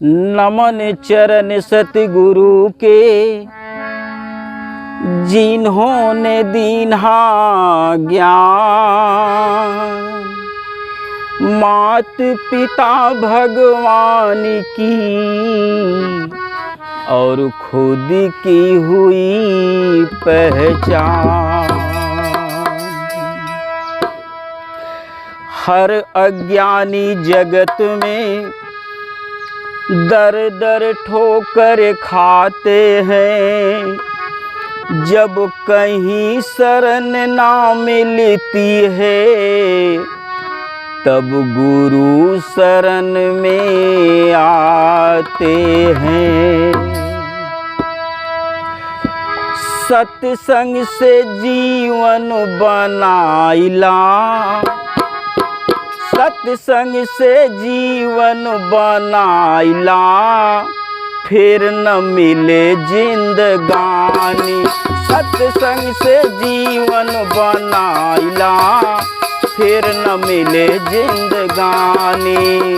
नमन चरण सतगुरु के, जिन्होंने दीन्हा ज्ञान। मात पिता भगवान की और खुद की हुई पहचान। हर अज्ञानी जगत में दर दर ठोकर खाते हैं। जब कहीं शरण ना मिलती है, तब गुरु शरण में आते हैं। सत्संग से जीवन बनाइला, सत्संग से जीवन बनाइला, फिर न मिले जिंदगानी। सत्संग से जीवन बनाइला, फिर न मिले जिंदगानी।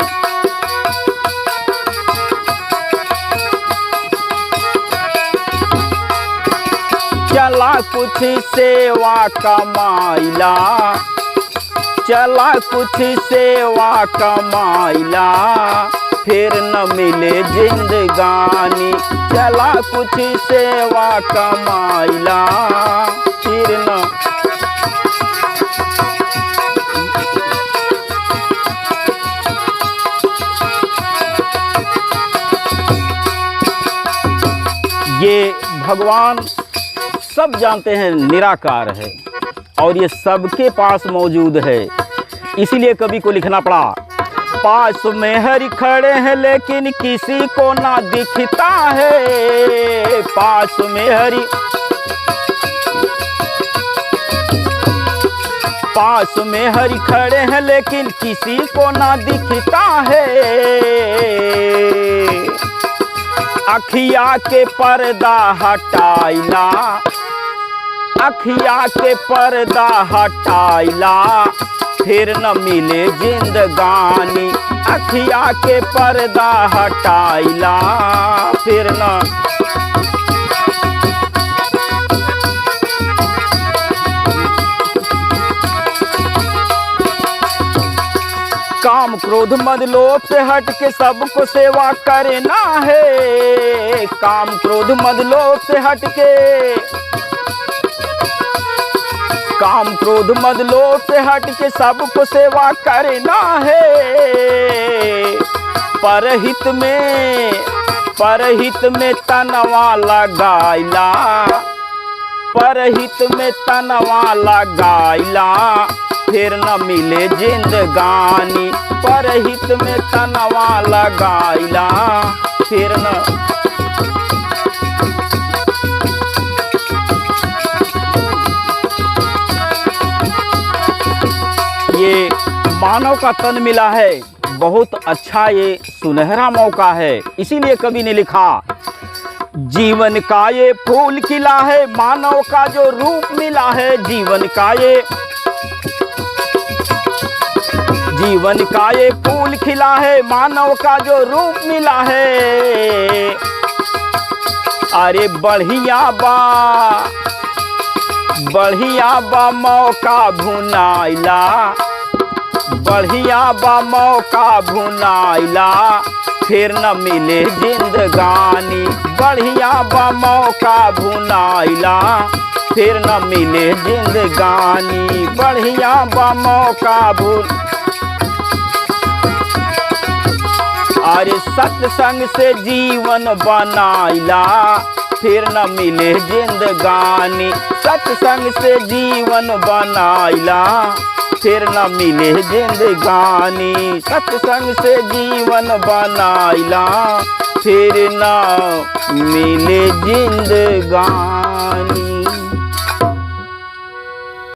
चला कुछ सेवा कमाइला, चला कुछ सेवा कमाइला, फिर न मिले जिंदगानी। चला कुछ सेवा कमाइला, फिर न। ये भगवान सब जानते हैं निराकार है और ये सबके पास मौजूद है। इसीलिए कवि को लिखना पड़ा, पास में हरि खड़े हैं लेकिन किसी को ना दिखता है। पास में हरि, पास में हरि खड़े हैं लेकिन किसी को ना दिखता है। अखिया के पर्दा हटाइला, अखिया के पर्दा हटाइला, फिर न मिले जिंदगानी। अखिया के पर्दा हटाइला, फिर न। काम क्रोध मद लोभ से हट के सबको सेवा करना है। काम क्रोध मद लोभ से हट के, काम क्रोध मद लोभ से हट के सबको सेवा करना है। परहित में तनवा लगाइला, परहित में तनवा लगाइला, फिर न मिले जिंदगानी। परहित में तनवा लगाइला, फिर न। ये मानव का तन मिला है, बहुत अच्छा ये सुनहरा मौका है। इसीलिए कवि ने लिखा, जीवन का ये फूल खिला है, मानव का जो रूप मिला है। जीवन का ये, जीवन का ये फूल खिला है, मानव का जो रूप मिला है। अरे बढ़िया बा मौका भुनाइला, बढ़िया बा मौका भुनाइला, फिर न मिले जिंदगानी। बढ़िया बा मौका भुनाइला, फिर न मिले जिंदगानी। बढ़िया बा मौका भुन। अरे सत्संग से जीवन बनाइला, फिर न मिले जिंदगानी। सत्संग से जीवन बनाइला, फिर न मिले जिंदगानी। सत्संग से जीवन बनाइला, फिर न मिले जिंदगानी।